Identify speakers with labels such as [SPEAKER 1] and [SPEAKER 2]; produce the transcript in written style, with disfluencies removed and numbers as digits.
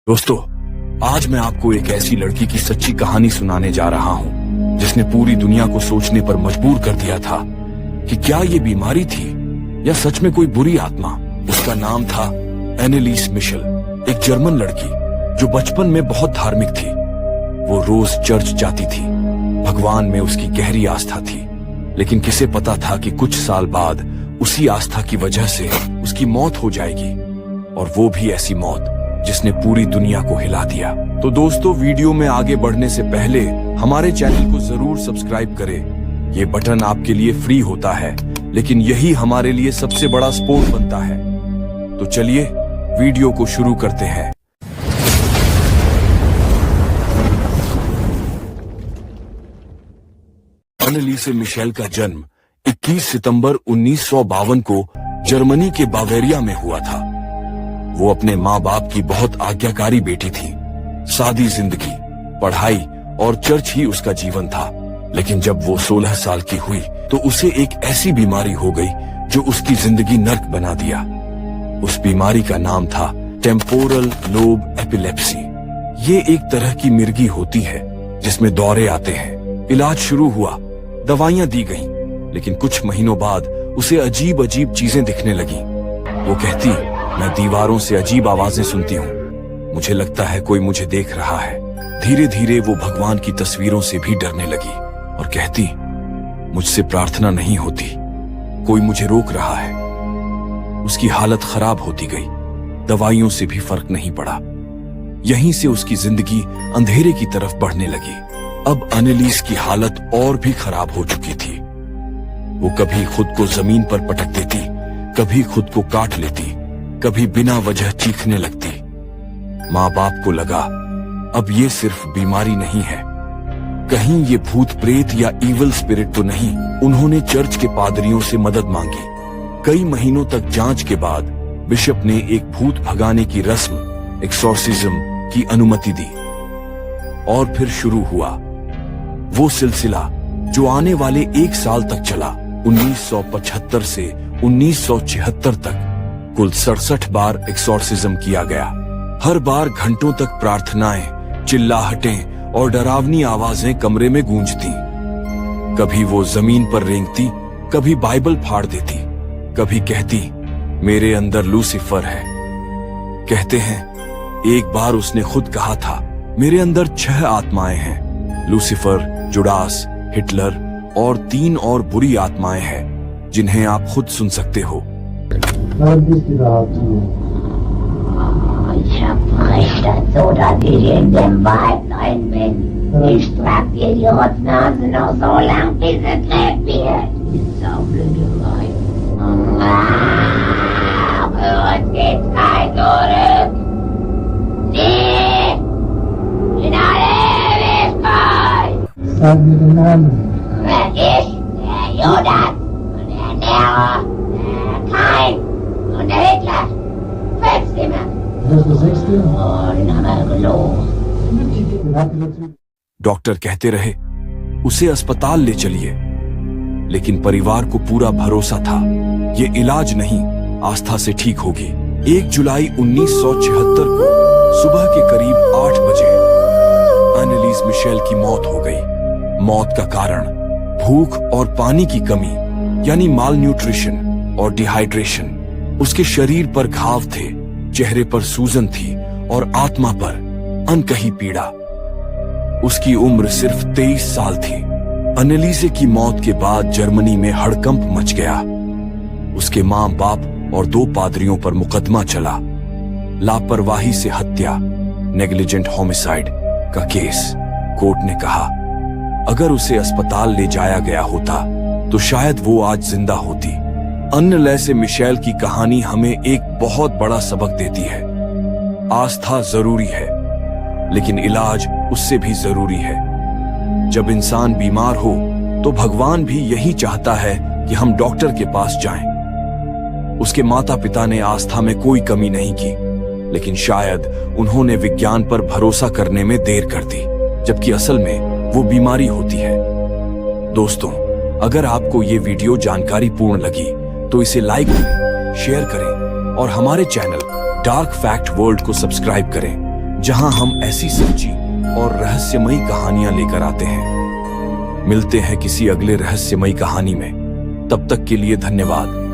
[SPEAKER 1] दोस्तों, आज मैं आपको एक ऐसी लड़की की सच्ची कहानी सुनाने जा रहा हूँ जिसने पूरी दुनिया को सोचने पर मजबूर कर दिया था कि क्या ये बीमारी थी या सच में कोई बुरी आत्मा। उसका नाम था एनेलिस मिशेल, एक जर्मन लड़की जो बचपन में बहुत धार्मिक थी। वो रोज चर्च जाती थी, भगवान में उसकी गहरी आस्था थी। लेकिन किसे पता था कि कुछ साल बाद उसी आस्था की वजह से उसकी मौत हो जाएगी, और वो भी ऐसी मौत जिसने पूरी दुनिया को हिला दिया। तो दोस्तों, वीडियो में आगे बढ़ने से पहले हमारे चैनल को जरूर सब्सक्राइब करें। ये बटन आपके लिए फ्री होता है, लेकिन यही हमारे लिए सबसे बड़ा सपोर्ट बनता है। तो चलिए वीडियो को शुरू करते हैं। एनेलिस मिशेल का जन्म 21 सितंबर 1952 को जर्मनी के बावेरिया में हुआ था। वो अपने माँ बाप की बहुत आज्ञाकारी बेटी थी। सादी जिंदगी, पढ़ाई और चर्च ही उसका जीवन था। लेकिन जब वो 16 साल की हुई तो उसे एक ऐसी बीमारी हो गई जो उसकी जिंदगी नर्क बना दिया। उस बीमारी का नाम था टेम्पोरल लोब एपिलेप्सी। ये एक तरह की मिर्गी होती है जिसमें दौरे आते हैं। इलाज शुरू हुआ, दवाइयां दी गईं, लेकिन कुछ महीनों बाद उसे अजीब अजीब चीजें दिखने लगी। वो कहती, मैं दीवारों से अजीब आवाजें सुनती हूँ, मुझे लगता है कोई मुझे देख रहा है। धीरे धीरे वो भगवान की तस्वीरों से भी डरने लगी और कहती, मुझसे प्रार्थना नहीं होती, कोई मुझे रोक रहा है। उसकी हालत खराब होती गई, दवाइयों से भी फर्क नहीं पड़ा। यहीं से उसकी जिंदगी अंधेरे की तरफ बढ़ने लगी। अब एनेलिस की हालत और भी खराब हो चुकी थी। वो कभी खुद को जमीन पर पटक देती, कभी खुद को काट लेती, कभी बिना वजह चीखने लगती। माँ बाप को लगा अब ये सिर्फ बीमारी नहीं है, कहीं ये भूत प्रेत या इविल स्पिरिट तो नहीं। उन्होंने चर्च के पादरियों से मदद मांगी। कई महीनों तक जांच के बाद बिशप ने एक भूत भगाने की रस्म, एक्सोर्सिज्म की अनुमति दी। और फिर शुरू हुआ वो सिलसिला जो आने वाले 1 साल तक चला। 1975 से 1976 तक कुल 67 बार एक्सोर्सिज्म किया गया। हर बार घंटों तक प्रार्थनाएं, चिल्लाहटें और डरावनी आवाजें कमरे में गूंजती। कभी वो जमीन पर रेंगती, कभी बाइबल फाड़ देती, कभी कहती, मेरे अंदर लूसीफर है। कहते हैं एक बार उसने खुद कहा था, मेरे अंदर 6 आत्माएं हैं, लूसीफर, जुडास, हिटलर और 3 और बुरी आत्माएं हैं जिन्हें आप खुद सुन सकते हो।
[SPEAKER 2] Ich verspreche das so, dass ich in dem Wald rein bin. Ich trag dir die Rotznase noch so lang, bis es lebt wird. Die saublöde Weib. Uns geht's kein zurück. Nee! In alle Ewigkeit!
[SPEAKER 3] Sag mir den Namen.
[SPEAKER 2] Ich, der Judas und der Nero, der Kain und der Hitler. 5 Stimmen.
[SPEAKER 3] Das ist der 6.
[SPEAKER 2] Und aber gelogen.
[SPEAKER 3] Den habt ihr dazu.
[SPEAKER 1] Doctor कहते रहे उसे अस्पताल ले चलिए, लेकिन परिवार को पूरा भरोसा था ये इलाज नहीं, आस्था से ठीक होगी। 1 जुलाई 1976 को सुबह के करीब 8 बजे एनेलिस मिशेल की मौत हो गई। मौत का कारण भूख और पानी की कमी, यानी माल न्यूट्रिशन और डिहाइड्रेशन। उसके शरीर पर घाव थे, चेहरे पर सूजन थी और आत्मा पर अनकही पीड़ा। उसकी उम्र सिर्फ 23 साल थी। एनेलिस की मौत के बाद जर्मनी में हड़कंप मच गया। उसके माँ बाप और 2 पादरियों पर मुकदमा चला। लापरवाही से हत्या, नेग्लिजेंट होमिसाइड का केस। कोर्ट ने कहा अगर उसे अस्पताल ले जाया गया होता तो शायद वो आज जिंदा होती। एनेलिस मिशेल की कहानी हमें एक बहुत बड़ा सबक देती है। आस्था जरूरी है, लेकिन इलाज उससे भी जरूरी है। जब इंसान बीमार हो तो भगवान भी यही चाहता है कि हम डॉक्टर के पास जाएं। उसके माता पिता ने आस्था में कोई कमी नहीं की, लेकिन शायद उन्होंने विज्ञान पर भरोसा करने में देर कर दी, जबकि असल में वो बीमारी होती है। दोस्तों, अगर आपको ये वीडियो जानकारी पूर्ण लगी तो इसे लाइक करें, शेयर करें और हमारे चैनल डार्क फैक्ट वर्ल्ड को सब्सक्राइब करें। जहां हम ऐसी सच्ची और रहस्यमयी कहानियां लेकर आते हैं। मिलते हैं किसी अगले रहस्यमयी कहानी में। तब तक के लिए धन्यवाद।